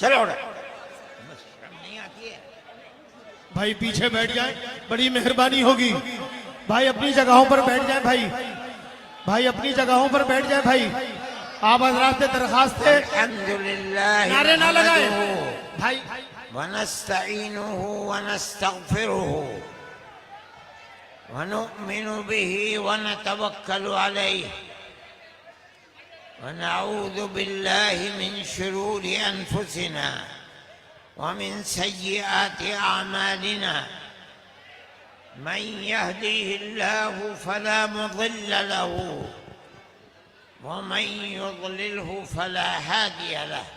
चलो नहीं आती है। भाई पीछे बैठ जाए, बड़ी मेहरबानी होगी। भाई अपनी जगहों पर बैठ जाए। भाई अपनी जगहों पर बैठ जाए। भाई आप हजरात से दरखास्त है, अल्हम्दुलिल्लाह नारे ना लगाए। भाई वनस्तईनुहु वनस्तगफिरुहु वनु'मिनु बिही वनतवक्कलु अलैहि वनऊज़ु बिल्लाहि मिन शुरूरि अनफुसिना वमिन सय्यिआति अअमालिना मन यहदिहिल्लाहु फला मुज़िल्ल लहु वमन युज़लिल्हु फला हादिय लहु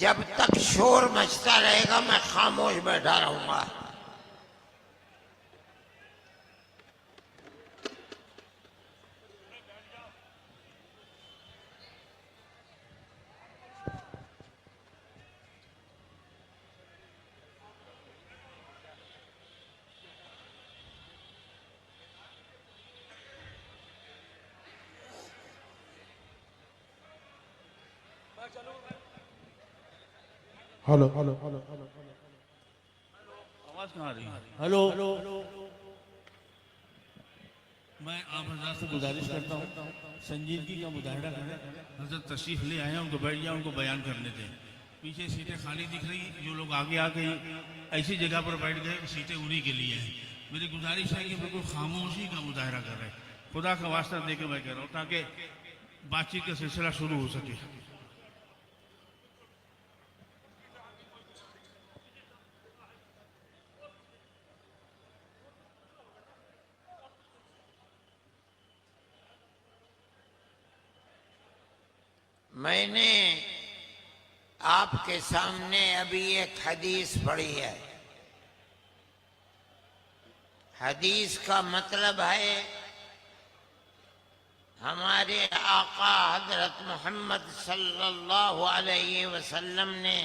जब तक शोर मचता रहेगा मैं खामोश बैठा रहूंगा। हेलो आवाज कहाँ आ रही है? हेलो मैं आप हजरत से गुजारिश करता हूँ संजीदगी का मुजाहिदा करें। हजरत तशरीफ ले आए हैं, उनको बैठ जाए, उनको बयान करने दें। पीछे सीटें खाली दिख रही, जो लोग आगे आ गए ऐसी जगह पर बैठ गए, सीटें उन्हीं के लिए हैं। मेरी गुजारिश है कि बिल्कुल खामोशी का मुजाहिरा करें। खुदा का वास्ता दे के मैं कह रहा हूँ, ताकि बातचीत का सिलसिला शुरू हो सके। मैंने आपके सामने अभी एक हदीस पढ़ी है। हदीस का मतलब है हमारे आका हजरत मोहम्मद सल्लल्लाहु अलैहि वसल्लम ने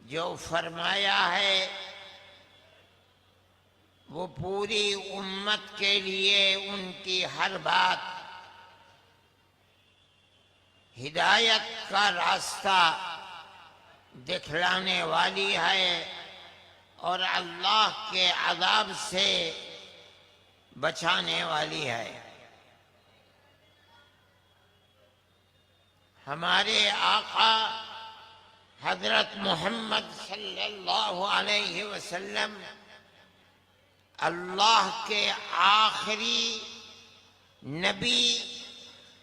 जो फरमाया है वो पूरी उम्मत के लिए उनकी हर बात हिदायत का रास्ता दिखलाने वाली है और अल्लाह के अज़ाब से बचाने वाली है। हमारे आका हजरत मोहम्मद सल्लल्लाहु अलैहि वसल्लम अल्लाह के आखिरी नबी,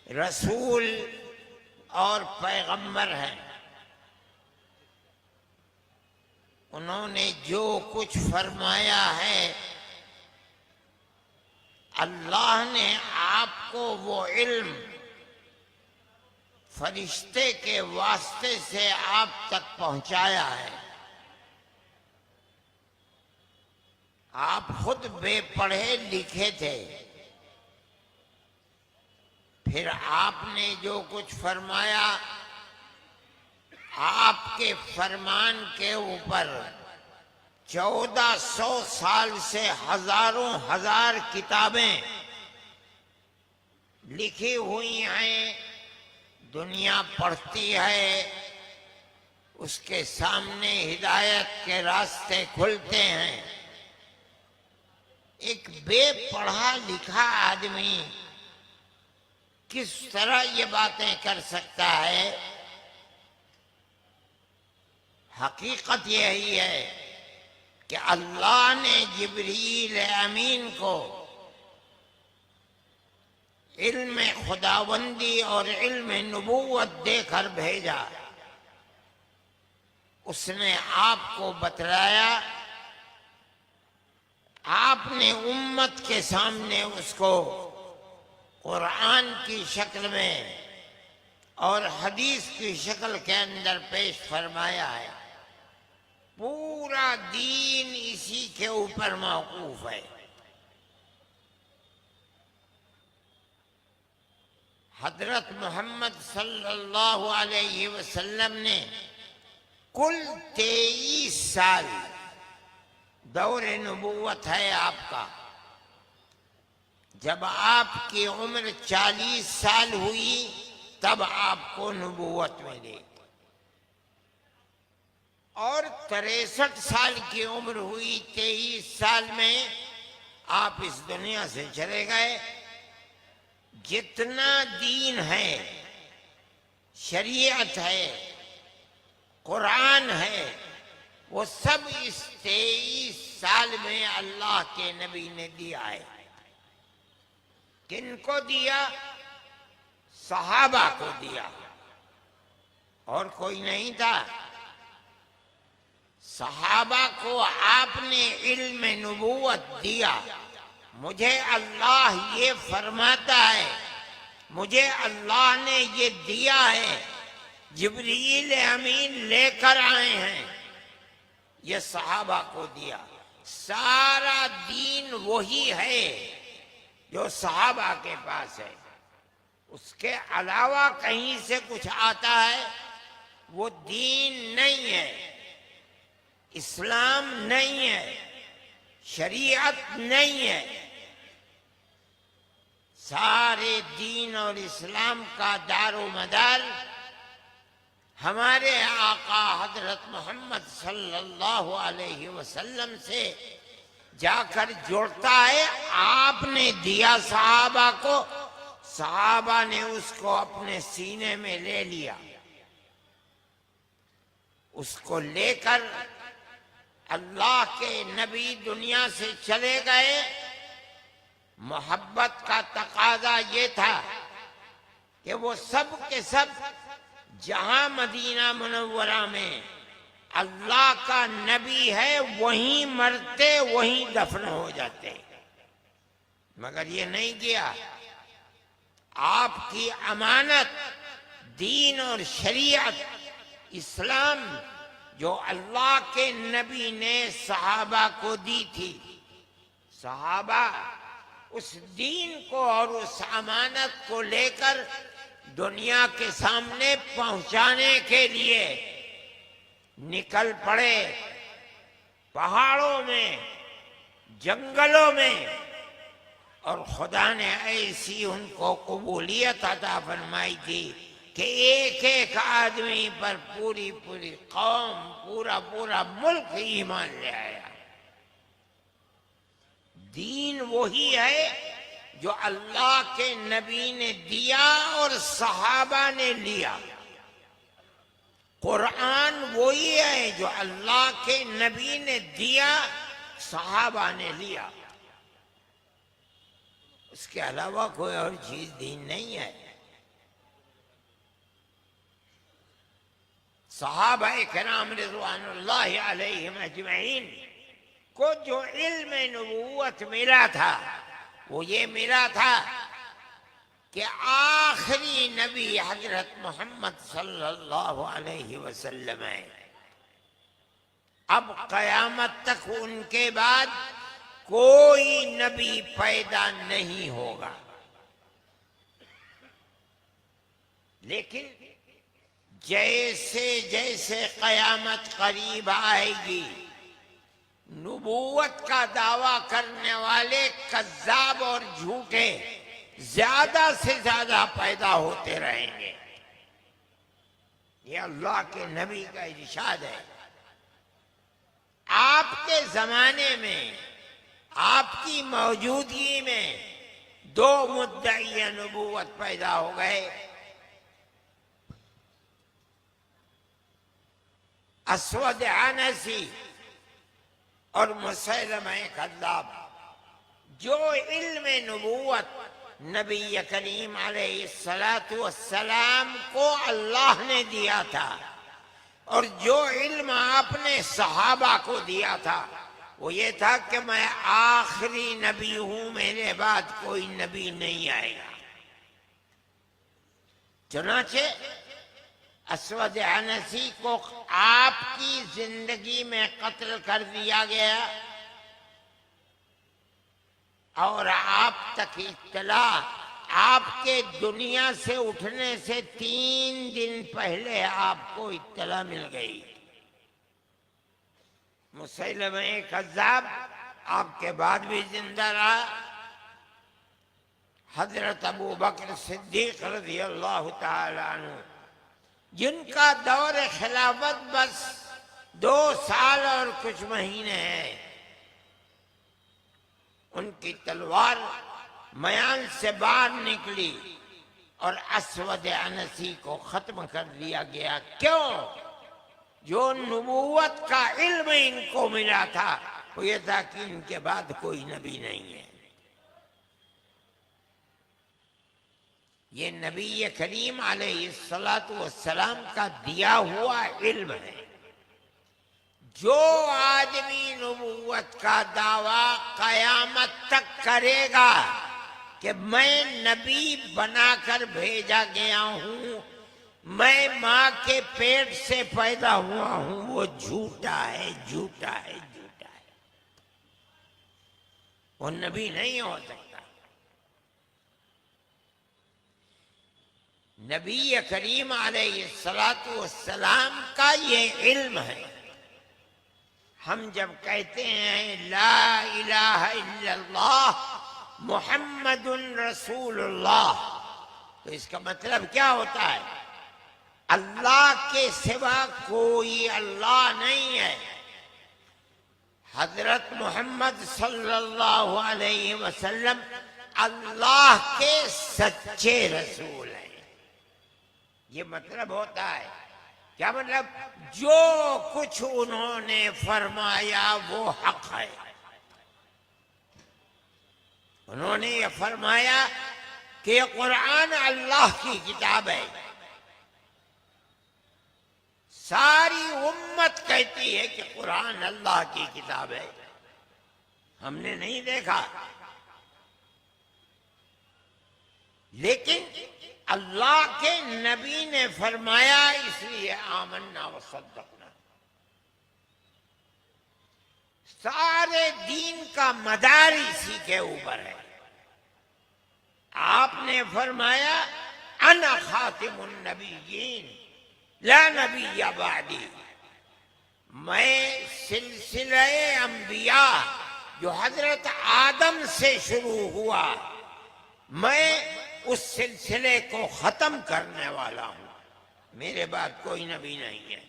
रसूल और पैगंबर हैं। उन्होंने जो कुछ फरमाया है, अल्लाह ने आपको वो इल्म फरिश्ते के वास्ते से आप तक पहुंचाया है। आप खुद बेपढ़े लिखे थे, फिर आपने जो कुछ फरमाया, आपके फरमान के ऊपर 1400 साल से हजारों हजार किताबें लिखी हुई हैं। दुनिया पढ़ती है, उसके सामने हिदायत के रास्ते खुलते हैं। एक बेपढ़ा लिखा आदमी किस तरह ये बातें कर सकता है? हकीकत यही है कि अल्लाह ने जिब्रील अमीन को इल्म खुदाबंदी और इल्म नबूवत देकर भेजा। उसने आपको बतलाया, आपने उम्मत के सामने उसको कुरान की शक्ल में और हदीस की शक्ल के अंदर पेश फरमाया है। पूरा दीन इसी के ऊपर मौकूफ है। हजरत मोहम्मद सल्लल्लाहु अलैहि वसल्लम ने कुल 23 साल दौरे नबूवत है आपका। जब आपकी उम्र 40 साल हुई तब आपको नबूवत मिली, और 63 साल की उम्र हुई 23 साल में आप इस दुनिया से चले गए। जितना दीन है, शरीयत है, कुरान है, वो सब इस 23 साल में अल्लाह के नबी ने दिया है। किनको दिया? सहाबा को दिया, और कोई नहीं था। सहाबा को आपने इल्म नबूवत दिया। मुझे अल्लाह ये फरमाता है, मुझे अल्लाह ने ये दिया है, जिब्रील अमीन लेकर आए हैं, ये सहाबा को दिया। सारा दीन वही है जो सहाबा के पास है। उसके अलावा कहीं से कुछ आता है, वो दीन नहीं है, इस्लाम नहीं है, शरीयत नहीं है। सारे दीन और इस्लाम का दारो मदार हमारे आका हजरत मोहम्मद सल्लल्लाहु अलैहि वसल्लम से जाकर जुड़ता है। आपने दिया सहाबा को, सहाबा ने उसको अपने सीने में ले लिया। उसको लेकर अल्लाह के नबी दुनिया से चले गए। मोहब्बत का तकाजा ये था कि वो सब के सब जहां मदीना मुनव्वरा में अल्लाह का नबी है, वहीं मरते वहीं दफन हो जाते। मगर ये नहीं किया। आपकी अमानत दीन और शरीयत इस्लाम जो अल्लाह के नबी ने सहाबा को दी थी, सहाबा उस दीन को और उस अमानत को लेकर दुनिया के सामने पहुंचाने के लिए निकल पड़े। पहाड़ों में, जंगलों में, और खुदा ने ऐसी उनको कबूलियत अता फरमाई थी कि एक एक आदमी पर पूरी पूरी कौम, पूरा पूरा मुल्क ईमान ले आया। दीन वही है जो अल्लाह के नबी ने दिया और सहाबा ने लिया। कुरान वही है जो अल्लाह के नबी ने दिया, सहाबा ने लिया। उसके अलावा कोई और चीज दीन नहीं है। सहाबा किराम रिज़वानुल्लाहि अलैहिम अजमईन को जो इल्म नबूवत मिला था वो ये मिला था कि आखिरी नबी हजरत मोहम्मद सल्लल्लाहु अलैहि वसल्लम है। अब कयामत तक उनके बाद कोई नबी पैदा नहीं होगा। लेकिन जैसे जैसे कयामत करीब आएगी, नबूवत का दावा करने वाले कज़्ज़ाब और झूठे ज्यादा से ज्यादा पैदा होते रहेंगे। ये अल्लाह के नबी का इरशाद है। आपके जमाने में, आपकी मौजूदगी में दो मुद्दई नबूवत पैदा हो गए। अस्वद अनसी और मुसैलमा कज़्ज़ाब, जो इल्म नबूवत नबी करीम अलैहिस्सलातु वस्सलाम को अल्लाह ने दिया था और जो इल्म आपने सहाबा को दिया था वो ये था कि मैं आखिरी नबी हूं, मेरे बाद कोई नबी नहीं आएगा। चुनाचे अस्वद अनसी को आपकी जिंदगी में कत्ल कर दिया गया और आप तक इत्तला आपके दुनिया से उठने से 3 दिन पहले आपको इत्तला मिल गई। मुसैलमा कज़्ज़ाब आपके बाद भी जिंदा रहा। हजरत अबू बकर सिद्दीक रज़ियल्लाहु ताला अन्हु, जिनका दौर खिलाफत बस 2 साल और कुछ महीने हैं, उनकी तलवार मयान से बाहर निकली और अस्वद अनसी को खत्म कर दिया गया। क्यों? जो नबूवत का इल्म इनको मिला था वो ये था कि इनके बाद कोई नबी नहीं है। ये नबी करीम अलैहिस्सलातु वस्सलाम का दिया हुआ इल्म है। जो आदमी नबूवत का दावा कयामत तक करेगा कि मैं नबी बनाकर भेजा गया हूं, मैं मां के पेट से पैदा हुआ हूं, वो झूठा है, झूठा है, झूठा है। वो नबी नहीं हो सकता। नबी करीम अलैहिस्सलातु वस्सलाम का ये इल्म है। हम जब कहते हैं ला इलाहा इल्लल्लाह मुहम्मदुन रसूलुल्लाह, तो इसका मतलब क्या होता है? अल्लाह के सिवा कोई अल्लाह नहीं है। हजरत मोहम्मद सल्लल्लाहु अलैहि वसल्लम अल्लाह के सच्चे रसूल हैं। ये मतलब होता है। क्या मतलब? जो कुछ उन्होंने फरमाया वो हक है। उन्होंने ये फरमाया कि कुरान अल्लाह की किताब है। सारी उम्मत कहती है कि कुरान अल्लाह की किताब है। हमने नहीं देखा, लेकिन अल्लाह के नबी ने फरमाया, इसलिए आमन्ना व सद्दक़ना। सारे दीन का मदार इसी के ऊपर है। आपने फरमाया अना खातिमुन नबिय्यीन ला नबिय्य बादी, मैं सिलसिले अंबिया जो हजरत आदम से शुरू हुआ, मैं उस सिलसिले को खत्म करने वाला हूं। मेरे बाद कोई नबी नहीं है।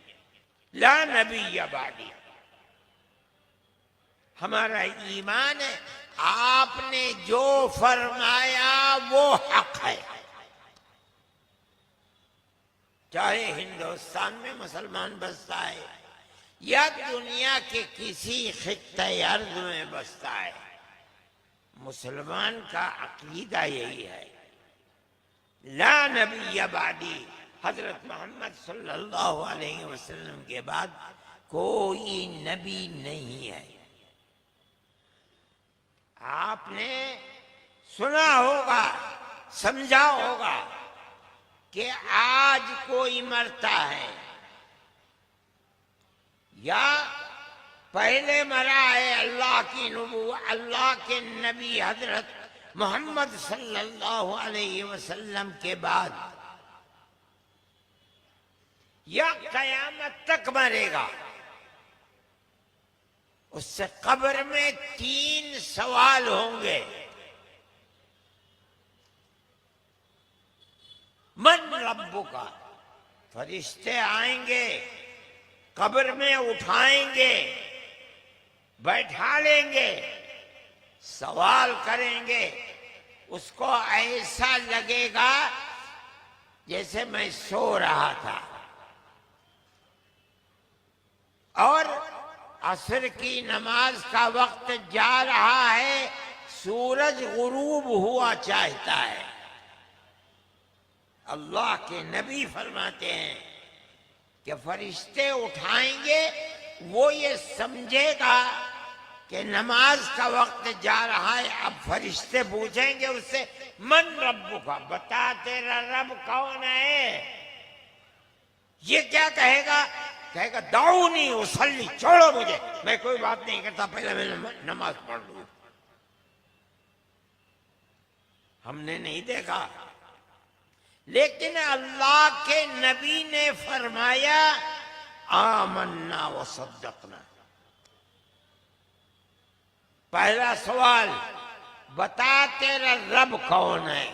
ला नबिय्य बादी। हमारा ईमान है, आपने जो फरमाया वो हक है। चाहे हिंदुस्तान में मुसलमान बसता है या दुनिया के किसी खित्ते अर्ज में बसता है, मुसलमान का अकीदा यही है, ला नबी बादी, हजरत मोहम्मद सल्लल्लाहु अलैहि वसल्लम के बाद कोई नबी नहीं है। आपने सुना होगा, समझा होगा कि आज कोई मरता है या पहले मरा है अल्लाह की अल्लाह के नबी हजरत मोहम्मद सल्लल्लाहु अलैहि वसल्लम के बाद, या कयामत तक मरेगा, उससे कब्र में 3 सवाल होंगे। मन रब्बुका, फरिश्ते आएंगे, कब्र में उठाएंगे, बैठा लेंगे, सवाल करेंगे। उसको ऐसा लगेगा जैसे मैं सो रहा था। और असर की नमाज का वक्त जा रहा है, सूरज गुरूब हुआ चाहता है। अल्लाह के नबी फरमाते हैं कि फरिश्ते उठाएंगे, वो ये समझेगा कि नमाज का वक्त जा रहा है। अब फरिश्ते पूछेंगे उससे, मन रब्बुका, बता तेरा रब कौन है? ये क्या कहेगा? कहेगा दाऊनी उसल्ली, छोड़ो मुझे, मैं कोई बात नहीं करता, पहले मैं नमाज पढ़ लूं। हमने नहीं देखा, लेकिन अल्लाह के नबी ने फरमाया आमन्ना व सद्दक़ना। पहला सवाल, बता तेरा रब कौन है?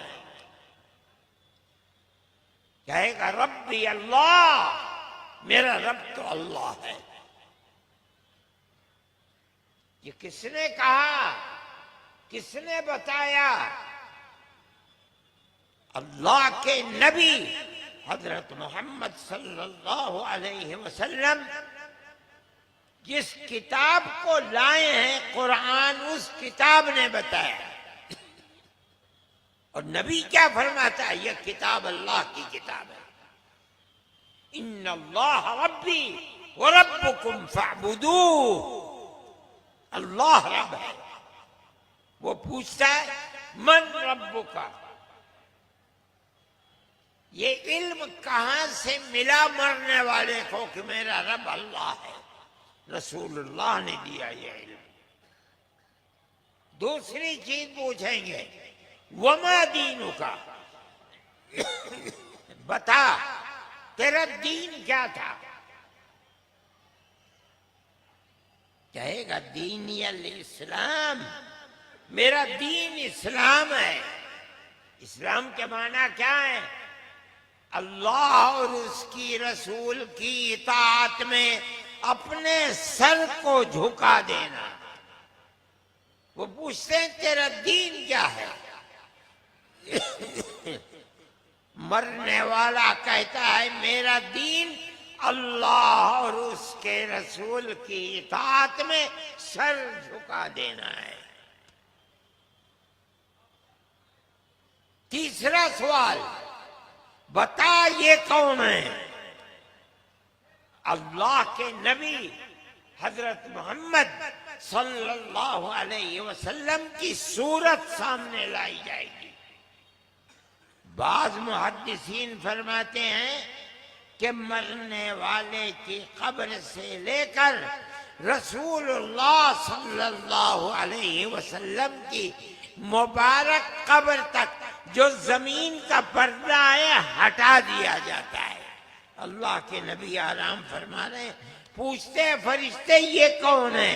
कहेगा रब्बी अल्लाह, मेरा रब तो अल्लाह है। ये किसने कहा, किसने बताया? अल्लाह के नबी हजरत मोहम्मद सल्लल्लाहु अलैहि वसल्लम जिस किताब को लाए हैं कुरान, उस किताब ने बताया। और नबी क्या फरमाता है? यह किताब अल्लाह की किताब है। इन्नल्लाह रब्बी व रब्बुकुम फअबुदू। अल्लाह रब है। वो पूछता है मन रब्बुका। ये इल्म कहां से मिला मरने वाले को कि मेरा रब अल्लाह है? रसूलुल्लाह ने दिया ये इल्म। दूसरी चीज पूछेंगे, वमा दीनु का, बता तेरा दीन क्या था? कहेगा दीनी अल इस्लाम, मेरा दीन इस्लाम है। इस्लाम के माना क्या है? अल्लाह और उसकी रसूल की इताअत में अपने सर को झुका देना। वो पूछते हैं तेरा दीन क्या है? मरने वाला कहता है मेरा दीन अल्लाह और उसके रसूल की इताअत में सर झुका देना है। तीसरा सवाल, बता ये कौन है? अल्लाह के नबी हजरत मोहम्मद सल्लल्लाहु अलैहि वसल्लम की सूरत सामने लाई जाएगी। बाज मुहद्दिसीन फरमाते हैं कि मरने वाले की कब्र से लेकर रसूलुल्लाह सल्लल्लाहु अलैहि वसल्लम की मुबारक कब्र तक जो जमीन का पर्दा है हटा दिया जाता है। अल्लाह के नबी आराम फरमा रहे हैं। पूछते हैं फरिश्ते ये कौन है?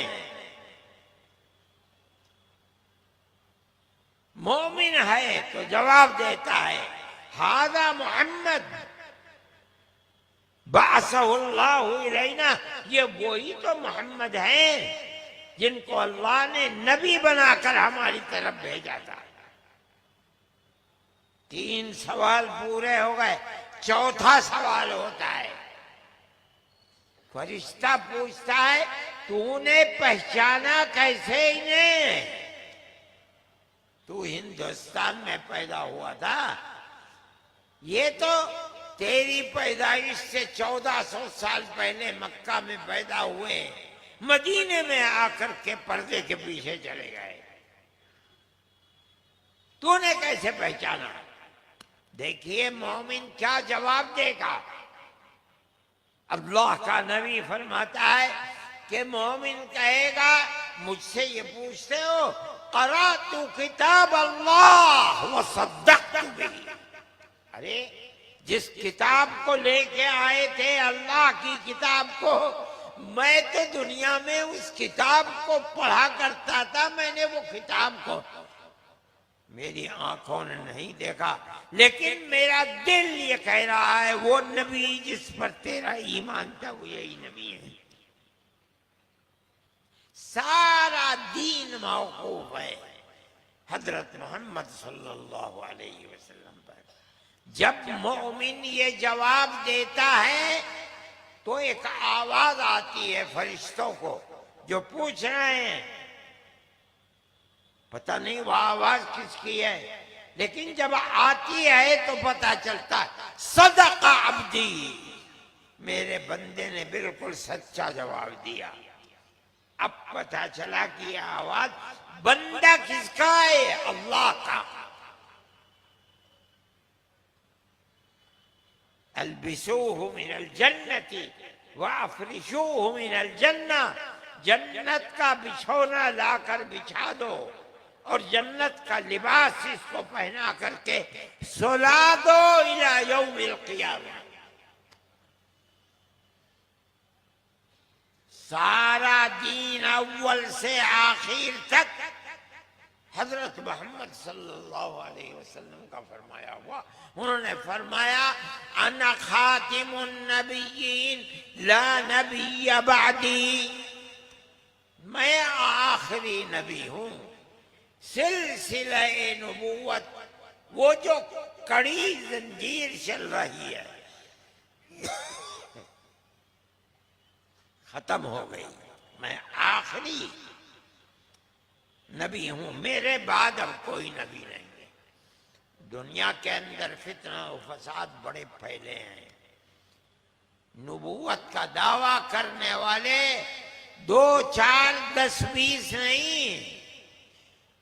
मोमिन है तो जवाब देता है हादा मोहम्मद बासहुल्लाहु इलैना। ये वही तो मोहम्मद हैं जिनको अल्लाह ने नबी बनाकर हमारी तरफ भेजा था। 3 सवाल पूरे हो गए। चौथा सवाल होता है, फरिश्ता पूछता है तूने पहचाना कैसे इन्हें? तू हिंदुस्तान में पैदा हुआ था, ये तो तेरी पैदाइश से 1400 साल पहले मक्का में पैदा हुए, मदीने में आकर के पर्दे के पीछे चले गए। तूने कैसे पहचाना? देखिए मोमिन क्या जवाब देगा। अल्लाह का नबी फरमाता है कि मोमिन कहेगा, मुझसे ये पूछते हो क़राअतु किताब अल्लाह व सद्दक़तु बिही। अरे जिस किताब को लेके आए थे, अल्लाह की किताब को, मैं तो दुनिया में उस किताब को पढ़ा करता था, मैंने वो किताब को मेरी आंखों ने नहीं देखा, लेकिन मेरा दिल ये कह रहा है वो नबी जिस पर तेरा ईमान था वो यही नबी है। सारा दीन मौकूफ है हजरत मोहम्मद सल्लल्लाहु अलैहि वसल्लम पर। जब मोमिन ये जवाब देता है तो एक आवाज आती है फरिश्तों को जो पूछ रहे हैं, पता नहीं वो आवाज किसकी है, लेकिन जब आती है तो पता चलता है सदका अब्दी, मेरे बंदे ने बिल्कुल सच्चा जवाब दिया। अब पता चला कि यह आवाज बंदा किसका है? अल्लाह का। अल्बिसूहु मिनल जन्नति व अफरिशूहु मिनल जन्ना, जन्नत का बिछौना लाकर बिछा दो और जन्नत का लिबास इसको पहना करके सुला दो इला यौमिल क़ियामा। सारा दीन अव्वल से आखिर तक हजरत मोहम्मद सल्लल्लाहु अलैहि वसल्लम का फरमाया हुआ। उन्होंने फरमाया अना खातिमुन नबिय्यीन ला नबिय्य बअदी, मैं आखिरी नबी हूं। सिलसिले नबूवत, वो जो कड़ी जंजीर चल रही है खत्म हो गई, मैं आखिरी नबी हूं, मेरे बाद अब कोई नबी नहीं है। दुनिया के अंदर फितना और फसाद बड़े फैले हैं। नबूवत का दावा करने वाले 2, 4, 10, 20 नहीं,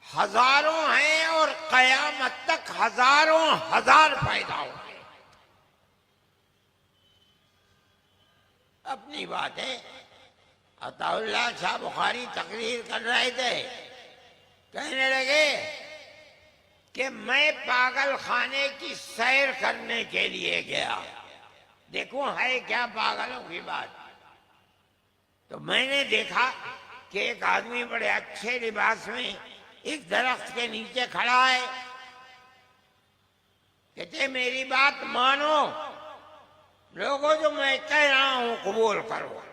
हजारों हैं और कयामत तक हजारों हजार पैदा होंगे। अपनी बात है। अताउल्लाह शाह बुखारी तकरीर कर रहे थे, कहने लगे कि मैं पागल खाने की सैर करने के लिए गया, देखो है क्या पागलों की बात। तो मैंने देखा कि एक आदमी बड़े अच्छे लिबास में एक दरख्त के नीचे खड़ा है। कहते मेरी बात मानो, लोगों जो मैं कह रहा हूं कबूल करो,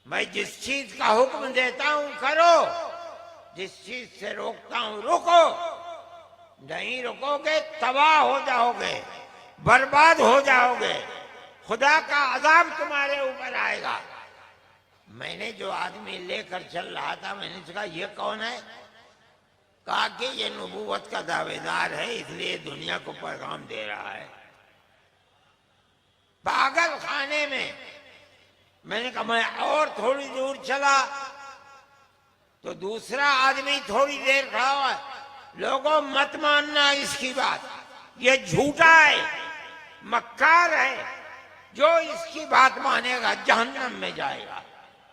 मैं जिस चीज का हुक्म देता हूं करो, जिस चीज से रोकता हूं रुको, नहीं रुकोगे तबाह हो जाओगे, बर्बाद हो जाओगे, खुदा का अजाब तुम्हारे ऊपर आएगा। मैंने जो आदमी लेकर चल रहा था, मैंने कहा ये कौन है? कहा कि ये नबूवत का दावेदार है, इसलिए दुनिया को पैगाम दे रहा है। पागल खाने में। मैंने कहा मैं और थोड़ी दूर चला तो दूसरा आदमी थोड़ी देर खड़ा हुआ, लोगों मत मानना इसकी बात, ये झूठा है, मक्कार है, जो इसकी बात मानेगा जहन्नम में जाएगा।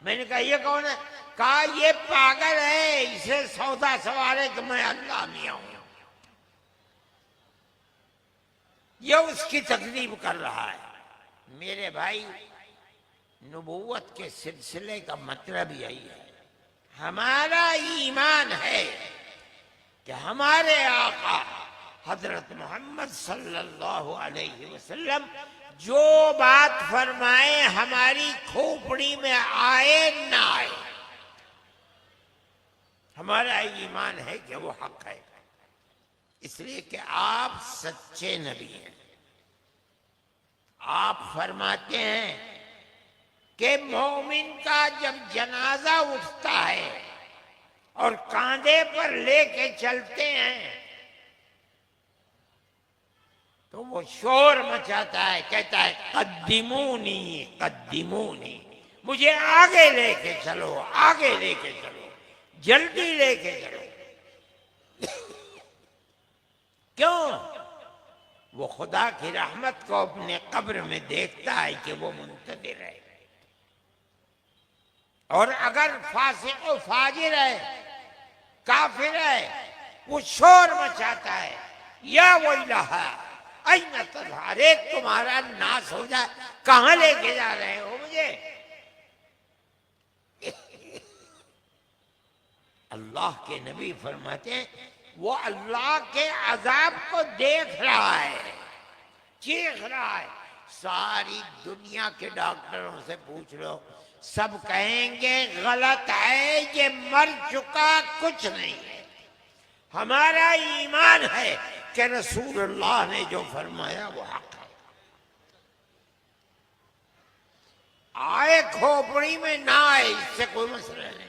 मैंने कहा ये कौन है? कहा ये पागल है, इसे सौदा सवारे तो मैं अल्लाह मियां हूं। ये उसकी तकलीफ कर रहा है। मेरे भाई, नबूवत के सिलसिले का मतलब यही है, हमारा ईमान है कि हमारे आका हजरत मोहम्मद सल्लल्लाहु अलैहि वसल्लम जो बात फरमाए हमारी खोपड़ी में आए ना आए, हमारा ईमान है कि वो हक है, इसलिए कि आप सच्चे नबी हैं। आप फरमाते हैं कि मोमिन का जब जनाजा उठता है और कांधे पर लेके चलते हैं तो वो शोर मचाता है, कहता है कद्दिमूनी कद्दिमूनी, मुझे आगे लेके चलो, आगे लेके चलो, जल्दी लेके चलो। क्यों? वो खुदा की रहमत को अपने कब्र में देखता है कि वो मुंतज़िर है। और अगर फासिक और फाजिर है, काफिर है, वो शोर मचाता है, या वो इलाहा ऐन तज़हरे, तुम्हारा नाश हो जाए, कहां लेके जा रहे हो मुझे? अल्लाह के नबी फरमाते हैं वो अल्लाह के अजाब को देख रहा है, चीख रहा है। सारी दुनिया के डॉक्टरों से पूछ लो, सब कहेंगे गलत है, ये मर चुका कुछ नहीं है। हमारा ईमान है कि रसूलुल्लाह ने जो फरमाया वो हक है। आए खोपड़ी में ना आए, इससे कोई मसला नहीं,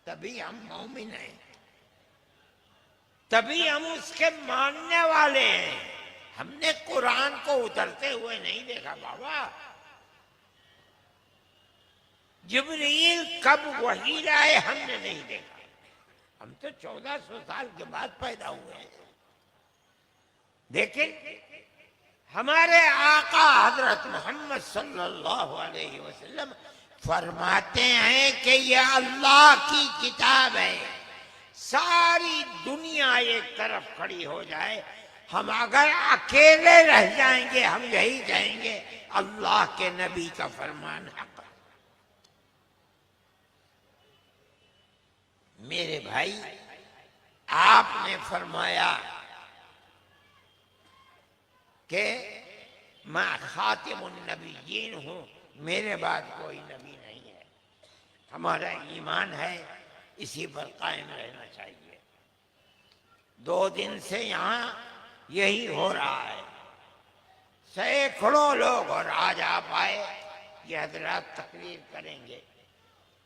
तभी हम मोमिन हैं, तभी हम उसके मानने वाले हैं। हमने कुरान को उतरते हुए नहीं देखा बाबा। जिब्रील कब वही लाए हमने नहीं देखा। हम तो 1400 साल के बाद पैदा हुए हैं। लेकिन हमारे आका हजरत मोहम्मद सल्लल्लाहु अलैहि वसल्लम फरमाते हैं कि यह अल्लाह की किताब है। सारी दुनिया एक तरफ खड़ी हो जाए, हम अगर अकेले रह जाएंगे, हम यही कहेंगे अल्लाह के नबी का फरमान हक। मेरे भाई, आपने फरमाया कि मैं खातिमुन नबीयीन हूं, मेरे बाद कोई नबी नहीं है। हमारा ईमान है, इसी पर कायम रहना चाहिए। 2 दिन से यहाँ यही हो रहा है। सैकड़ों लोग, और आज आप आए, ये हजरात तकरीर करेंगे।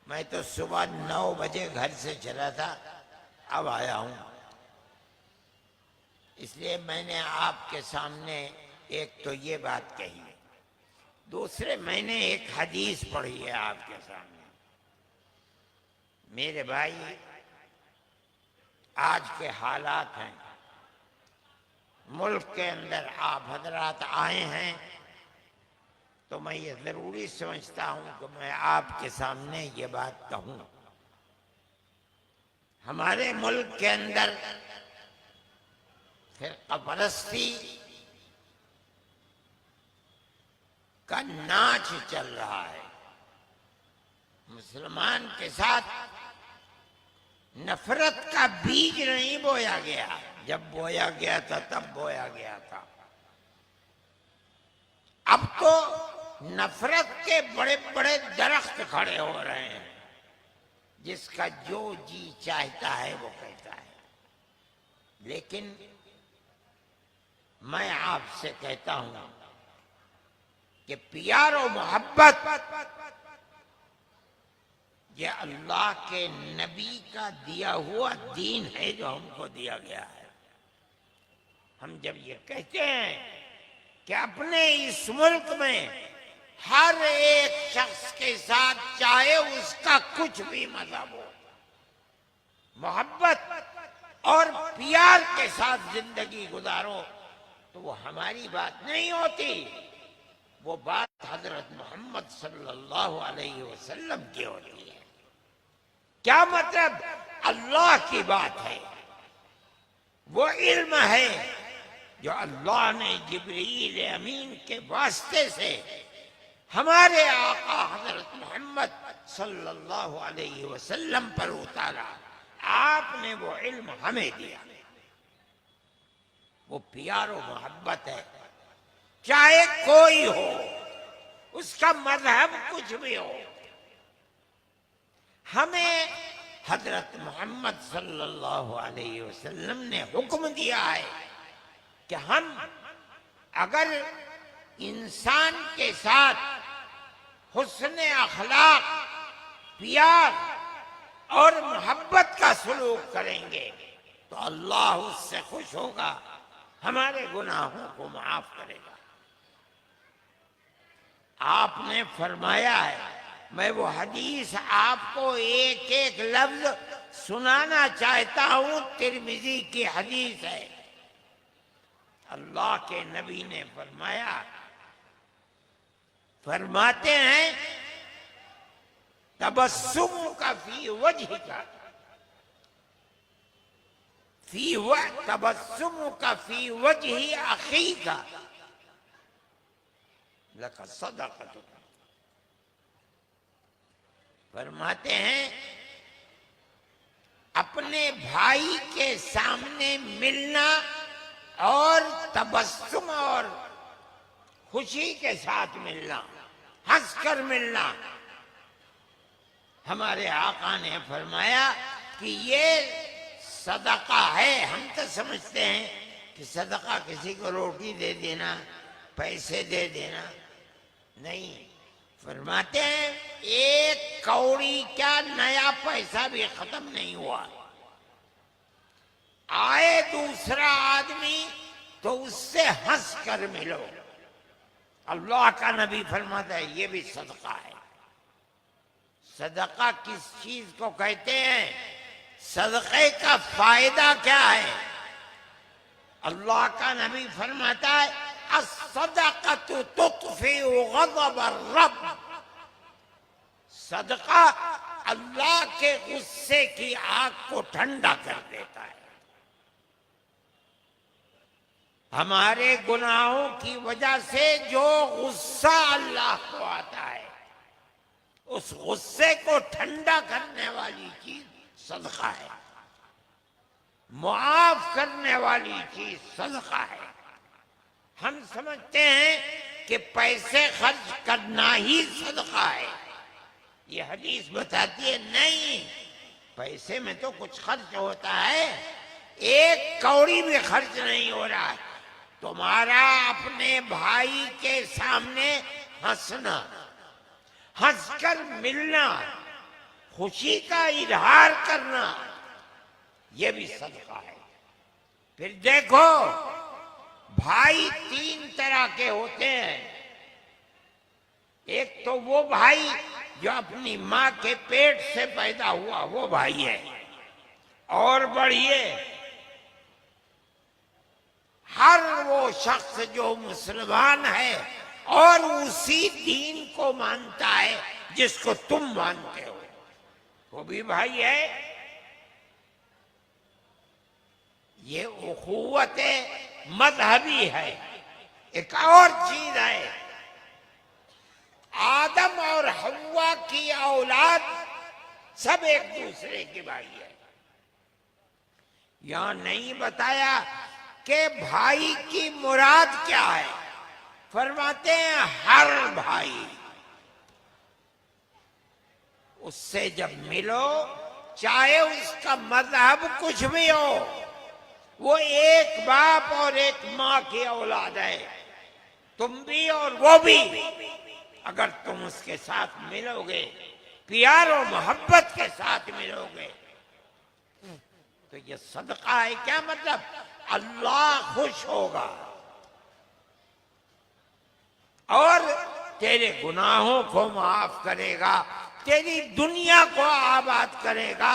मैं तो सुबह 9 बजे घर से चला था, अब आया हूं। इसलिए मैंने आपके सामने एक तो ये बात कही, दूसरे मैंने एक हदीस पढ़ी है आपके सामने। मेरे भाई, आज के हालात हैं, मुल्क के अंदर आप हजरात आए हैं, तो मैं ये जरूरी समझता हूं कि मैं आपके सामने ये बात कहूं। हमारे मुल्क के अंदर फिरकापरस्ती का नाच चल रहा है। मुसलमान के साथ नफरत का बीज नहीं बोया गया। जब बोया गया था तब बोया गया था। अब तो नफरत के बड़े बड़े दरख्त खड़े हो रहे हैं, जिसका जो जी चाहता है वो कहता है। लेकिन मैं आपसे कहता हूं कि प्यार और मोहब्बत ये अल्लाह के नबी का दिया हुआ दीन है, जो हमको दिया गया है। हम जब ये कहते हैं कि अपने इस मुल्क में हर एक शख्स के साथ, चाहे उसका कुछ भी मजहब हो, मोहब्बत और प्यार के साथ जिंदगी गुजारो, तो वो हमारी बात नहीं होती, वो बात हजरत मोहम्मद सल्लल्लाहु अलैहि वसल्लम की होती है। क्या मतलब? अल्लाह की बात है, वो इल्म है जो अल्लाह ने जिब्रील अमीन के वास्ते से हमारे आका हजरत मोहम्मद सल्लल्लाहु अलैहि वसल्लम पर उतारा। आपने वो इल्म हमें दिया, वो प्यार और मोहब्बत है। चाहे कोई हो, उसका मजहब कुछ भी हो, हमें हजरत मोहम्मद सल्लल्लाहु अलैहि वसल्लम ने हुक्म दिया है कि हम अगर इंसान के साथ हुस्न अखलाक, प्यार और मोहब्बत का सलूक करेंगे तो अल्लाह उससे खुश होगा, हमारे गुनाहों को माफ करेगा। आपने फरमाया है, मैं वो हदीस आपको एक एक लफ्ज सुनाना चाहता हूं, तिरमिजी की हदीस है। अल्लाह के नबी ने फरमाते हैं, तबस्सुम का फी वजह का तबस्सुम का फी वजह अखी का लका सदक़तु। फरमाते हैं, अपने भाई के सामने मिलना और तबस्सुम और खुशी के साथ मिलना, हंसकर मिलना, हमारे आका ने फरमाया कि ये सदका है। हम तो समझते हैं कि सदका किसी को रोटी दे देना, पैसे दे देना, नहीं। फरमाते हैं, एक कौड़ी क्या नया पैसा भी खत्म नहीं हुआ, आए दूसरा आदमी तो उससे हंस कर मिलो। अल्लाह का नबी फरमाता है, ये भी सदका है। सदका किस चीज को कहते हैं? सदक़े का फायदा क्या है? अल्लाह का नबी फरमाता है, अस्सदक़तु तुत्फ़िउ ग़ज़ब अर्रब। सदका अल्लाह के गुस्से की आग को ठंडा कर देता है। हमारे गुनाहों की वजह से जो गुस्सा अल्लाह को आता है, उस गुस्से को ठंडा करने वाली चीज सदका है, मुआफ करने वाली चीज सदका है। हम समझते हैं कि पैसे खर्च करना ही सदका है। ये हदीस बताती है, नहीं, पैसे में तो कुछ खर्च होता है, एक कौड़ी भी खर्च नहीं हो रहा है। तुम्हारा अपने भाई के सामने हंसना, हंसकर मिलना, खुशी का इजहार करना, यह भी सदका है। फिर देखो, भाई तीन तरह के होते हैं। एक तो वो भाई जो अपनी माँ के पेट से पैदा हुआ, वो भाई है। और बढ़िए, हर वो शख्स जो मुसलमान है और उसी दीन को मानता है जिसको तुम मानते हो, वो भी भाई है। ये उखुवत मजहबी है। एक और चीज है, आदम और हव्वा की औलाद सब एक दूसरे के भाई है। यहां नहीं बताया कि भाई की मुराद क्या है। फरमाते हैं, हर भाई, उससे जब मिलो, चाहे उसका मजहब कुछ भी हो, वो एक बाप और एक माँ की औलाद है, तुम भी और वो भी। अगर तुम उसके साथ मिलोगे, प्यार और मोहब्बत के साथ मिलोगे, तो ये सदका है। क्या मतलब? अल्लाह खुश होगा और तेरे गुनाहों को माफ करेगा, तेरी दुनिया को आबाद करेगा,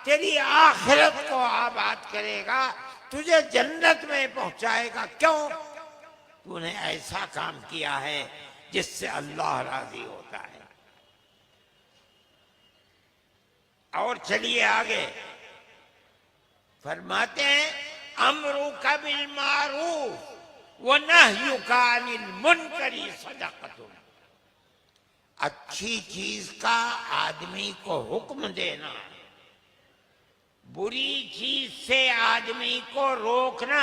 तेरी आखिरत को आबाद करेगा, तुझे जन्नत में पहुंचाएगा। क्यों? तूने ऐसा काम किया है जिससे अल्लाह राजी होता है। और चलिए आगे, फरमाते हैं, अम्रुका बिल मारूफ व नह्युका अनिल मुनकरी सदक़तुन। अच्छी चीज का आदमी को हुक्म देना, बुरी चीज से आदमी को रोकना,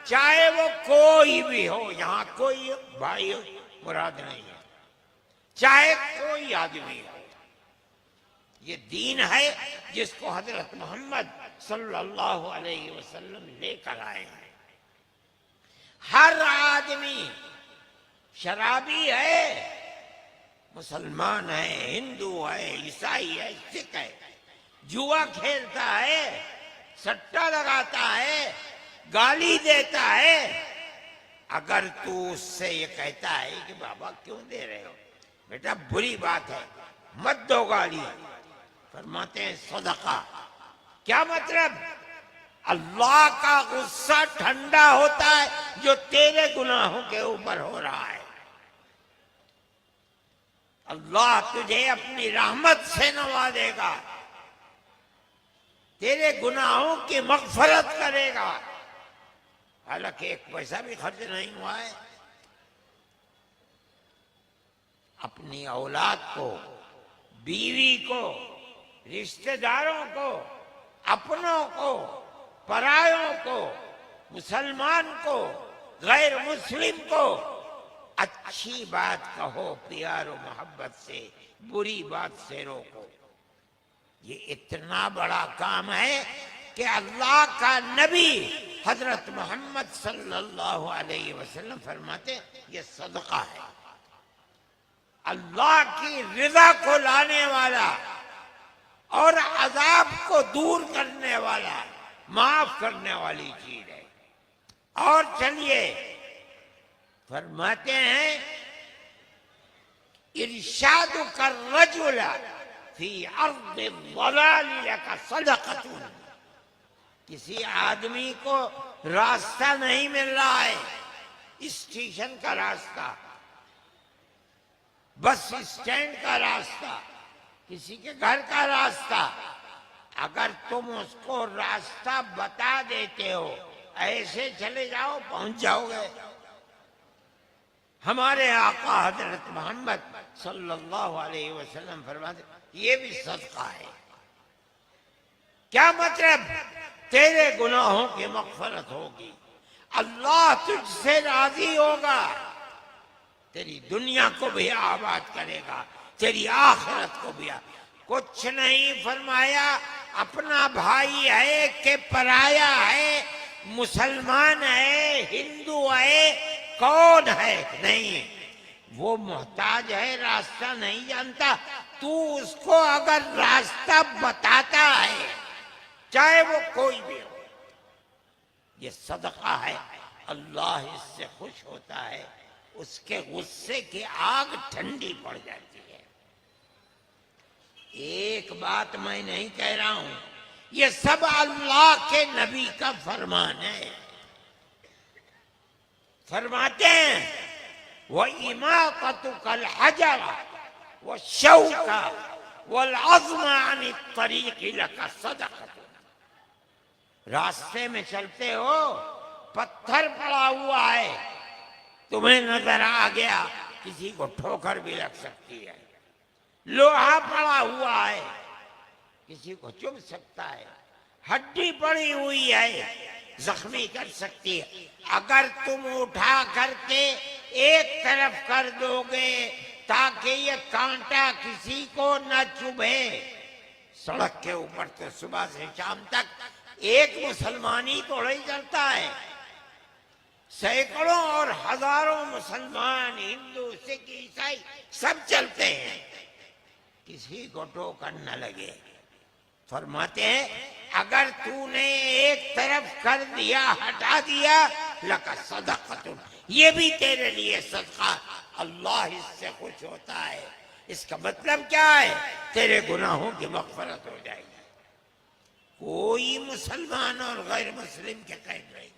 चाहे वो कोई भी हो। यहां कोई भाई मुराद नहीं है, चाहे कोई आदमी हो। ये दीन है जिसको हजरत मोहम्मद सल्लल्लाहु अलैहि वसल्लम लेकर आए हैं। हर आदमी शराबी है, मुसलमान है, हिंदू है, ईसाई है, सिख है, जुआ खेलता है, सट्टा लगाता है, गाली देता है, अगर तू उससे ये कहता है कि बाबा क्यों दे रहे हो, बेटा बुरी बात है, मत दो गाली, फरमाते हैं सदका। क्या मतलब? अल्लाह का गुस्सा ठंडा होता है जो तेरे गुनाहों के ऊपर हो रहा है। अल्लाह तुझे अपनी रहमत से नवाजेगा, तेरे गुनाहों की मगफरत करेगा, हालांकि एक पैसा भी खर्च नहीं हुआ है। अपनी औलाद को, बीवी को, रिश्तेदारों को, अपनों को, परायों को, मुसलमान को, गैर मुस्लिम को अच्छी बात कहो, प्यार और मोहब्बत से, बुरी बात से रोको। ये इतना बड़ा काम है कि अल्लाह का नबी हजरत मोहम्मद सल्लल्लाहु अलैहि वसल्लम फरमाते ये सदका है, अल्लाह की रिजा को लाने वाला और अजाब को दूर करने वाला, माफ करने वाली चीज है। और चलिए फरमाते हैं इरशाद कर रजुला फी अर्द दलाल का सदक़तुन। किसी आदमी को रास्ता नहीं मिल रहा है, स्टेशन का रास्ता, बस स्टैंड का रास्ता, किसी के घर का रास्ता, अगर तुम उसको रास्ता बता देते हो, ऐसे चले जाओ पहुंच जाओगे। हमारे आका हजरत मोहम्मद सल्लल्लाहु अलैहि वसल्लम फरमाते ये भी सदका है। क्या मतलब? तेरे गुनाहों की मग़फ़िरत होगी, अल्लाह तुझसे राजी होगा, तेरी दुनिया को भी आबाद करेगा, तेरी आखिरत को भी। कुछ नहीं फरमाया अपना भाई है कि पराया है, मुसलमान है, हिंदू है, कौन है, नहीं, वो मोहताज है, रास्ता नहीं जानता, तू उसको अगर रास्ता बताता है, चाहे वो कोई भी हो, ये सदका है, अल्लाह इससे खुश होता है, उसके गुस्से की आग ठंडी पड़ जाती है। एक बात मैं नहीं कह रहा हूं, ये सब अल्लाह के नबी का फरमान है। फरमाते हैं वो इमाततु कल हजर व शौका वल अज़्म अन तरीक़ लका सदक़ा। रास्ते में चलते हो, पत्थर पड़ा हुआ है, तुम्हें नजर आ गया, किसी को ठोकर भी लग सकती है, लोहा पड़ा हुआ है, किसी को चुभ सकता है, हड्डी पड़ी हुई है, जख्मी कर सकती है, अगर तुम उठा करके एक तरफ कर दोगे ताकि ये कांटा किसी को न चुभे, सड़क के ऊपर तो सुबह से शाम तक एक मुसलमान ही तो नहीं चलता है, सैकड़ों और हजारों मुसलमान, हिंदू, सिख, ईसाई सब चलते हैं, किसी को ठोकर न लगे। फरमाते हैं अगर तूने एक तरफ कर दिया, हटा दिया, लका सदक़तुन, ये भी तेरे लिए सदका, अल्लाह इससे खुश होता है। इसका मतलब क्या है? तेरे गुनाहों की मग़फ़िरत हो जाएगी। कोई मुसलमान और गैर मुस्लिम के कैद नहीं।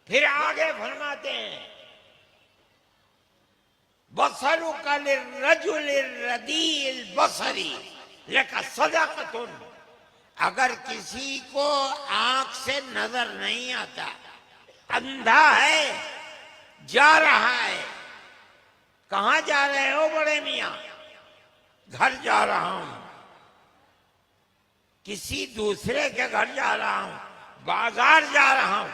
फिर आगे फरमाते हैं बसरुका लिर्रजुलिर रदील बसरी लका सदक़तुन। अगर किसी को आंख से नजर नहीं आता, अंधा है, जा रहा है, कहां जा रहे हो बड़े मियां? घर जा रहा हूं, किसी दूसरे के घर जा रहा हूं, बाजार जा रहा हूं,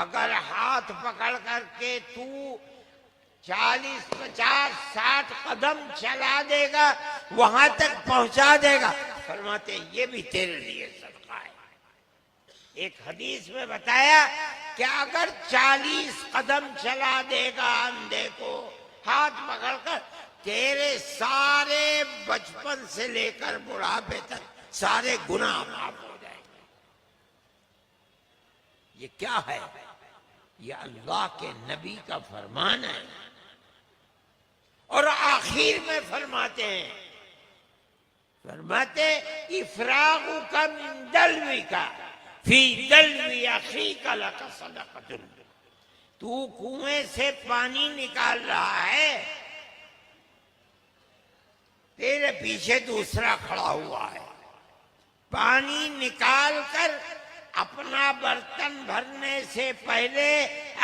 अगर हाथ पकड़ करके तू 40, 50, 60 कदम चला देगा, वहां तक पहुंचा देगा, फरमाते ये भी तेरे लिए सदका है। एक हदीस में बताया कि अगर 40 कदम चला देगा अंधे को हाथ पकड़कर, तेरे सारे बचपन से लेकर बुढ़ापे तक सारे गुनाह माफ हो जाएंगे। ये क्या है? ये अल्लाह के नबी का फरमान है। और आखिर में फरमाते इफरागु का मिन दलवी का फी दलवी अखी का लका सदक़तुन। तू कुएं से पानी निकाल रहा है, तेरे पीछे दूसरा खड़ा हुआ है, पानी निकाल कर अपना बर्तन भरने से पहले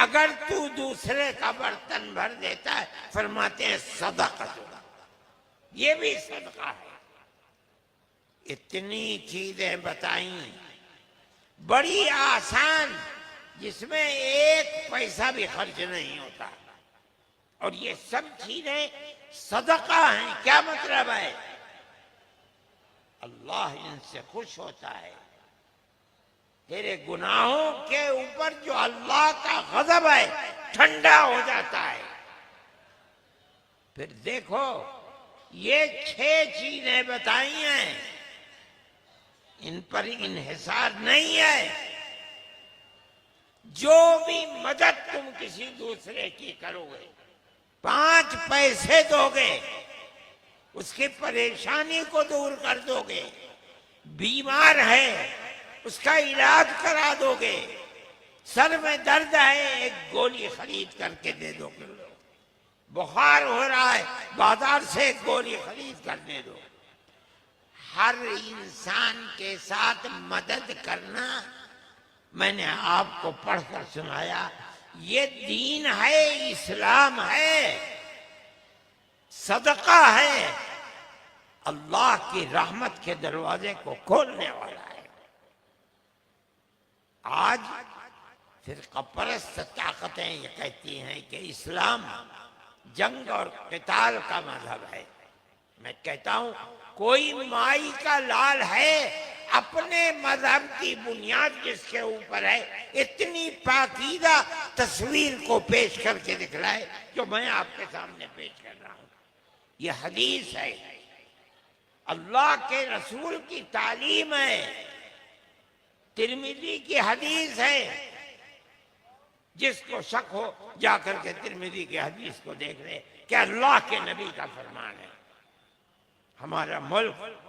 अगर तू दूसरे का बर्तन भर देता है, फरमाते हैं सदक़तुन, ये भी सदका है। इतनी चीजें बताई बड़ी आसान, जिसमें एक पैसा भी खर्च नहीं होता, और ये सब चीजें सदका हैं। क्या मतलब है? अल्लाह इनसे खुश होता है। तेरे गुनाहों के ऊपर जो अल्लाह का गजब है ठंडा हो जाता है। फिर देखो, ये 6 चीजें बताई हैं, इन पर इन्हिसार नहीं है। जो भी मदद तुम किसी दूसरे की करोगे, 5 पैसे दोगे, उसकी परेशानी को दूर कर दोगे, बीमार है उसका इलाज करा दोगे, सर में दर्द है एक गोली खरीद करके दे दोगे, बुखार हो रहा है बाजार से एक गोली खरीद कर दे दो। हर इंसान के साथ मदद करना, मैंने आपको पढ़कर सुनाया, ये दीन है, इस्लाम है, सदका है, अल्लाह की रहमत के दरवाजे को खोलने वाला है। आज फिरका परस्त ताकतें ये कहती हैं कि इस्लाम जंग और क़िताल का मजहब है। मैं कहता हूं, कोई माई का लाल है, अपने मजहब की बुनियाद जिसके ऊपर है, इतनी पाकीदा तस्वीर को पेश करके दिखलाए जो मैं आपके सामने पेश कर रहा हूं। यह हदीस है, अल्लाह के रसूल की तालीम है, तिरमिजी की हदीस है। जिसको शक हो जाकर के तिरमिजी की हदीस को देख ले कि अल्लाह के नबी का फरमान है। हमारा मुल्क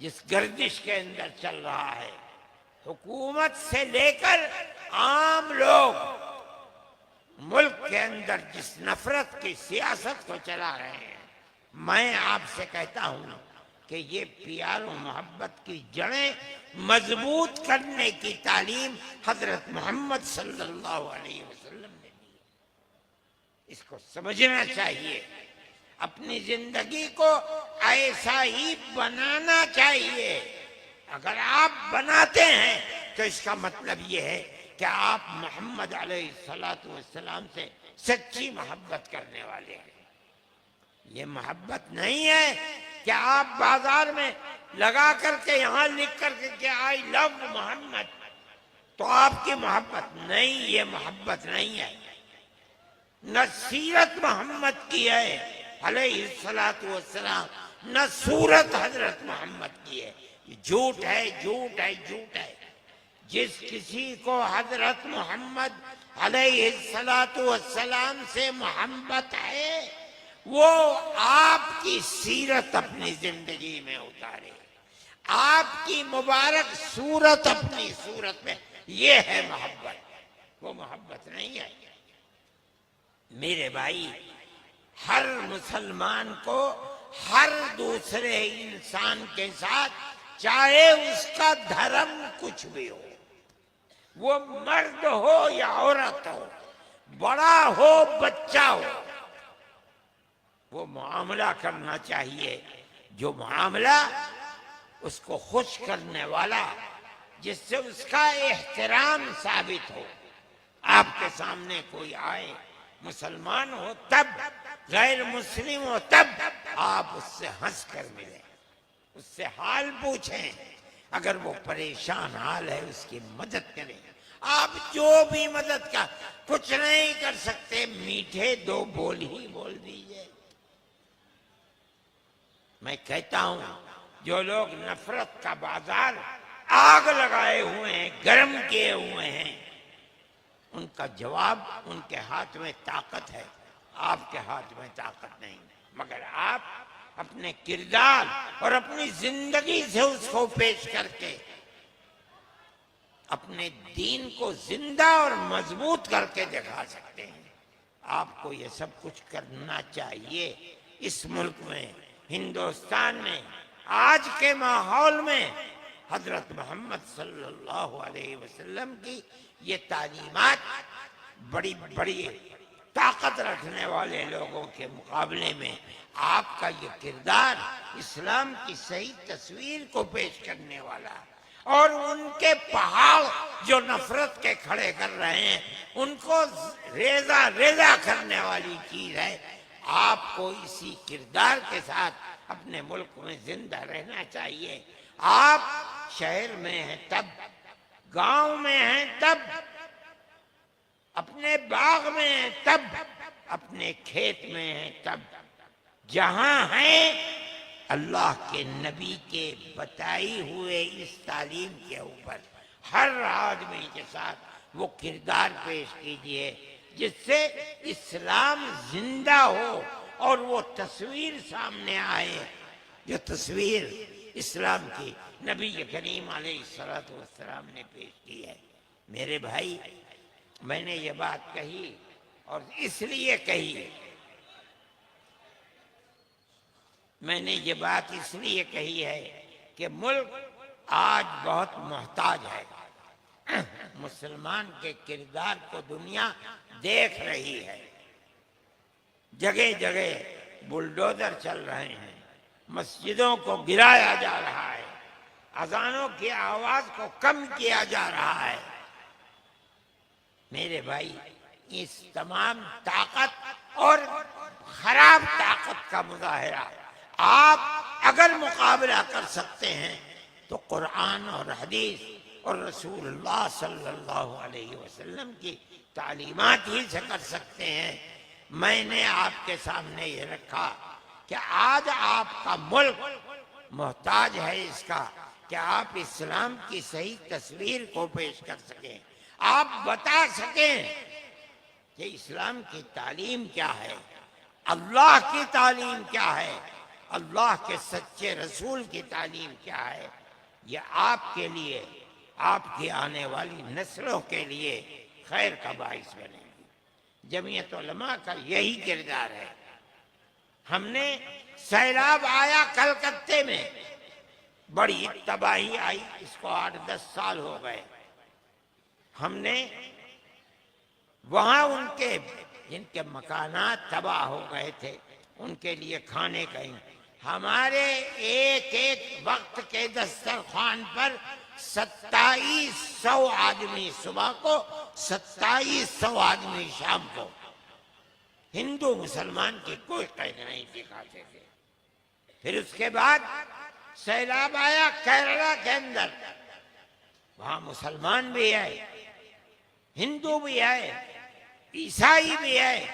जिस गर्दिश के अंदर चल रहा है, हुकूमत से लेकर आम लोग मुल्क के अंदर जिस नफरत की सियासत को चला रहे हैं, मैं आपसे कहता हूं कि ये प्यार और मोहब्बत की जड़ें मजबूत करने की तालीम हजरत मोहम्मद सल्लल्लाहु अलैहि वसल्लम ने दी। इसको समझना चाहिए, अपनी जिंदगी को ऐसा ही बनाना चाहिए। अगर आप बनाते हैं तो इसका मतलब ये है कि आप मोहम्मद अलैहिस्सलातु वस्सलाम से सच्ची मोहब्बत करने वाले हैं। ये मोहब्बत नहीं है कि आप बाजार में लगा करके यहां लिख करके कि आई लव मोहम्मद, तो आपकी मोहब्बत नहीं, ये मोहब्बत नहीं है। न सीरत मोहम्मद की है अलैहिस्सलातु वस्सलाम, न सूरत हजरत मोहम्मद की है। ये झूठ है, झूठ है, झूठ है। जिस किसी को हजरत मोहम्मद अलैहिस्सलातु वस्सलाम से मोहब्बत है, वो आपकी सीरत अपनी जिंदगी में उतारे, आपकी मुबारक सूरत अपनी सूरत में। ये है मोहब्बत, वो मोहब्बत नहीं है। मेरे भाई, हर मुसलमान को हर दूसरे इंसान के साथ, चाहे उसका धर्म कुछ भी हो, वो मर्द हो या औरत हो, बड़ा हो बच्चा हो, वो मामला करना चाहिए जो मामला उसको खुश करने वाला, जिससे उसका एहतराम साबित हो। आपके सामने कोई आए, मुसलमान हो तब, गैर मुस्लिम हो तब, आप उससे हंस कर मिलें, उससे हाल पूछें, अगर वो परेशान हाल है उसकी मदद करें। आप जो भी मदद का कुछ नहीं कर सकते, मीठे 2 बोल ही बोल दीजिए, मैं कहता हूं जो लोग नफरत का बाजार आग लगाए हुए हैं, गर्म किए हुए हैं, उनका जवाब उनके हाथ में ताकत है, आपके हाथ में ताकत नहीं। मगर आप अपने किरदार और अपनी जिंदगी से उसको पेश करके अपने दीन को जिंदा और मजबूत करके दिखा सकते हैं। आपको ये सब कुछ करना चाहिए। इस मुल्क में, हिंदुस्तान में, आज के माहौल में हजरत मोहम्मद सल्लल्लाहु अलैहि वसल्लम की ये तालीमात बड़ी बड़ी ताकत रखने वाले लोगों के मुकाबले में आपका ये किरदार इस्लाम की सही तस्वीर को पेश करने वाला और उनके पहाड़ जो नफरत के खड़े कर रहे हैं उनको रेजा रेजा करने वाली चीज है। आपको इसी किरदार के साथ अपने मुल्क में जिंदा रहना चाहिए। आप शहर में हैं तब, गांव में हैं तब, अपने बाग में हैं तब, अपने खेत में हैं तब, जहां हैं अल्लाह के नबी के बताई हुए इस तालीम के ऊपर हर आदमी के साथ वो किरदार पेश कीजिए जिससे इस्लाम जिंदा हो और वो तस्वीर सामने आए जो तस्वीर इस्लाम की नबी करीम अलैहिस्सलातु वस्सलाम ने पेश की है। मेरे भाई, मैंने ये बात कही और इसलिए कही, मैंने ये बात इसलिए कही है कि मुल्क आज बहुत मोहताज है। मुसलमान के किरदार को दुनिया देख रही है। जगह जगह बुलडोजर चल रहे हैं, मस्जिदों को गिराया जा रहा है, अजानों की आवाज को कम किया जा रहा है। मेरे भाई, इस तमाम ताकत और खराब ताकत का मुजाहिरा आप अगर मुकाबला कर सकते हैं तो कुरान और हदीस और रसूलुल्लाह सल्लल्लाहु अलैहि वसल्लम की तालीमात ही से कर सकते हैं। मैंने आपके सामने ये रखा कि आज आपका मुल्क मोहताज है इसका कि आप इस्लाम की सही तस्वीर को पेश कर सकें, आप बता सकें कि इस्लाम की तालीम क्या है, अल्लाह की तालीम क्या है, अल्लाह के सच्चे रसूल की तालीम क्या है। यह आपके लिए, आपकी आने वाली नस्लों के लिए खैर का बाइस बनेगी। जमीयत उलमा का यही किरदार है। हमने सैलाब आया कलकत्ते में, बड़ी तबाही आई, इसको 8-10 साल हो गए। हमने वहां उनके जिनके मकानात तबाह हो गए थे उनके लिए खाने का, हमारे एक एक वक्त के दस्तरखान पर 2700 आदमी सुबह को, 2700 आदमी शाम को। हिंदू मुसलमान की कोई कैद नहीं दिखाते थे। फिर उसके बाद सैलाब आया केरला के अंदर, वहां मुसलमान भी आए, हिंदू भी आए, ईसाई भी आए,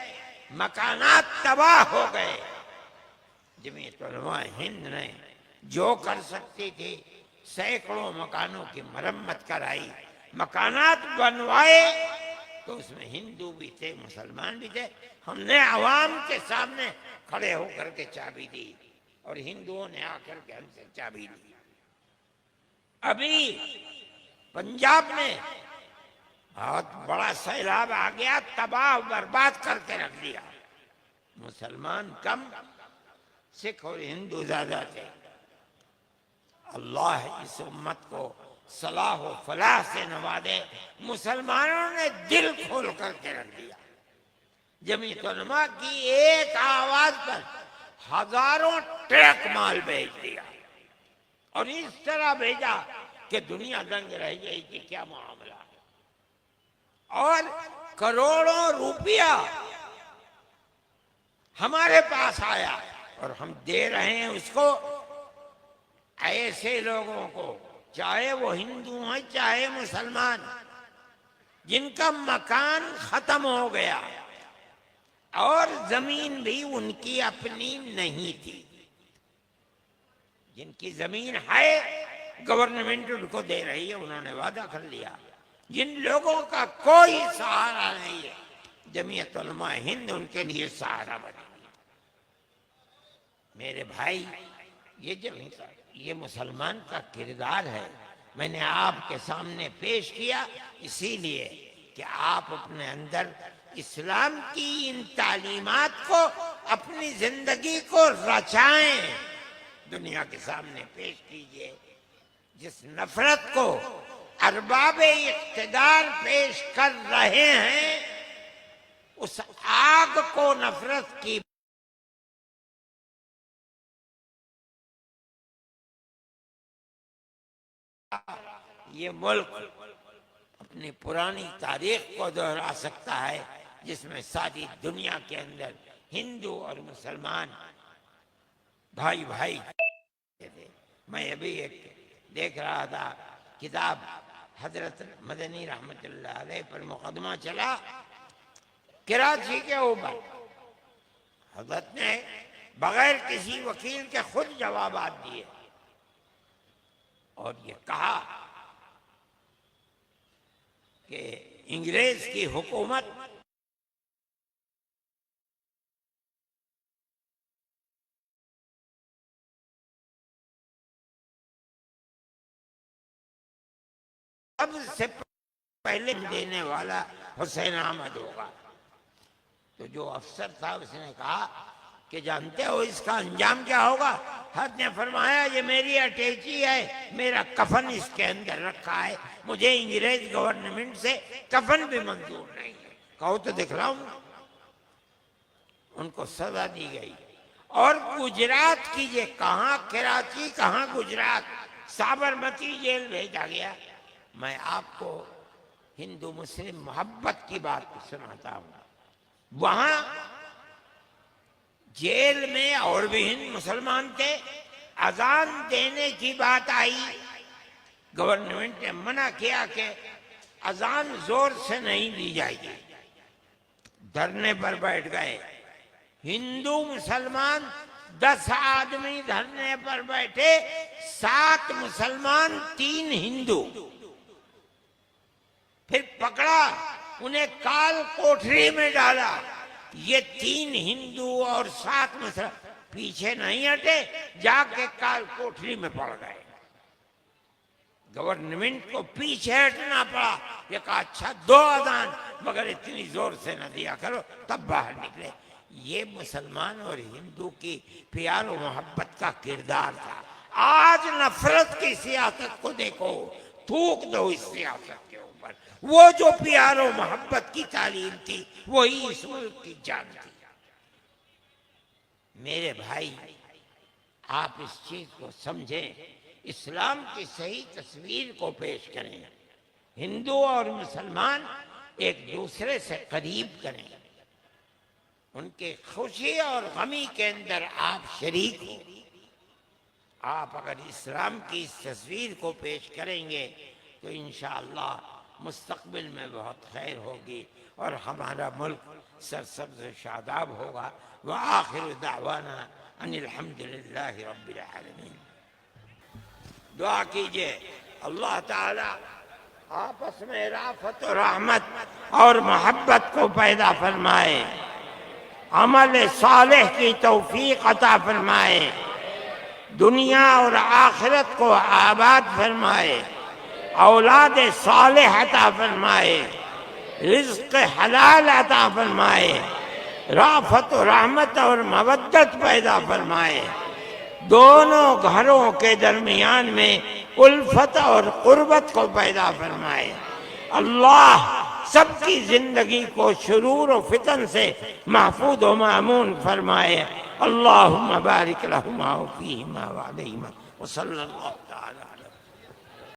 मकानात तबाह हो गए। जमीयत उलमा हिंद ने जो कर सकती थी सैकड़ों मकानों की मरम्मत कराई, मकानात बनवाए, तो उसमें हिंदू भी थे, मुसलमान भी थे। हमने आवाम के सामने खड़े होकर के चाबी दी और हिंदुओं ने आकर के हमसे चाबी ली। अभी पंजाब में बहुत बड़ा सैलाब आ गया, तबाह बर्बाद करके रख दिया। मुसलमान कम, सिख और हिंदू ज्यादा थे। अल्लाह इस उम्मत को सलाह व फलाह से नवाजे। मुसलमानों ने दिल खोल करके रख दिया। जमीयत उलमा की एक आवाज पर हजारों ट्रक माल भेज दिया और इस तरह भेजा कि दुनिया दंग रह गई कि क्या मामला। और करोड़ों रुपया हमारे पास आया और हम दे रहे हैं उसको ऐसे लोगों को, चाहे वो हिंदू हैं चाहे मुसलमान, जिनका मकान खत्म हो गया और जमीन भी उनकी अपनी नहीं थी। जिनकी जमीन है गवर्नमेंट उनको दे रही है, उन्होंने वादा कर लिया। जिन लोगों का कोई सहारा नहीं है, जमीयत उलमा हिंद उनके लिए सहारा बनेगी। मेरे भाई, ये मुसलमान का किरदार है, मैंने आपके सामने पेश किया इसीलिए कि आप अपने अंदर इस्लाम की इन तालीमात को, अपनी जिंदगी को रचाएं, दुनिया के सामने पेश कीजिए। जिस नफरत को अरबाब इख्तिदार पेश कर रहे हैं, उस आग को नफरत की ये मुल्क अपनी पुरानी तारीख को दोहरा सकता है, जिसमें सारी दुनिया के अंदर हिंदू और मुसलमान भाई भाई थे। मैं अभी एक देख रहा था किताब, हजरत मदनी रहमतुल्लाह अलैह पर मुकदमा चला कराची के ऊपर। हजरत ने बगैर किसी वकील के खुद जवाबात दिए और ये कहा कि इंग्रेज की हुकूमत सबसे पहले देने वाला हुसैन अहमद होगा। तो जो अफसर था उसने कहा कि जानते हो इसका अंजाम क्या होगा? हद ने फरमाया ये मेरी अटैची है, मेरा कफन इसके अंदर रखा है, मुझे अंग्रेज गवर्नमेंट से कफन भी मंजूर नहीं है। कहो तो दिखलाऊं। उनको सजा दी गई और गुजरात कीजिए, कहाँ कराची कहाँ गुजरात, साबरमती जेल भेजा गया। मैं आपको हिंदू मुस्लिम मोहब्बत की बात सुनाता हूं। वहां जेल में और भी हिंद मुसलमान थे, अजान देने की बात आई, गवर्नमेंट ने मना किया कि अजान जोर से नहीं दी जाएगी। धरने पर बैठ गए हिंदू मुसलमान, 10 आदमी धरने पर बैठे, 7 मुसलमान 3 हिंदू। फिर पकड़ा, उन्हें काल कोठरी में डाला। ये 3 हिंदू और 7 मुसलमान पीछे नहीं हटे, जाके काल कोठरी में पड़ गए। गवर्नमेंट को पीछे हटना पड़ा। ये कहा अच्छा 2 अजान, मगर इतनी जोर से न दिया करो, तब बाहर निकले। ये मुसलमान और हिंदू की प्यार और मोहब्बत का किरदार था। आज नफरत की सियासत को देखो, थूक दो इस सियासत के ऊपर। वो जो प्यार और मोहब्बत की तालीम थी, वही इस मुल्क की जान थी। मेरे भाई, आप इस चीज को समझें, इस्लाम की सही तस्वीर को पेश करें, हिंदू और मुसलमान एक दूसरे से करीब करें, उनके खुशी और गमी के अंदर आप शरीक हो। आप अगर इस्लाम की इस तस्वीर को पेश करेंगे तो इंशाअल्लाह मुस्तकबिल में बहुत खैर होगी और हमारा मुल्क सरसब्ज़ शादाब होगा। व आखिर दावाना अनिल हम्दुलिल्लाहि रब्बिल आलमीन। दुआ कीजिए अल्लाह ताला आपस में राफत और रहमत और मोहब्बत को पैदा फरमाए, अमल सालेह की तौफीक अता फरमाए, दुनिया और आखिरत को आबाद फरमाए, औलाद सालेह अता फरमाए, रिज़्क़ हलाल अता फरमाए, राफत और रहमत और मवद्दत पैदा फरमाए, दोनों घरों के दरमियान में उल्फत और कुर्बत को पैदा फरमाए। अल्लाह सबकी जिंदगी को शुरूर और फितन से महफूज व मामून फरमाए। अल्लाहुम्मा बारिक लहुमा व फीहिमा व अलैहिमा व सल्लल्लाहु तआला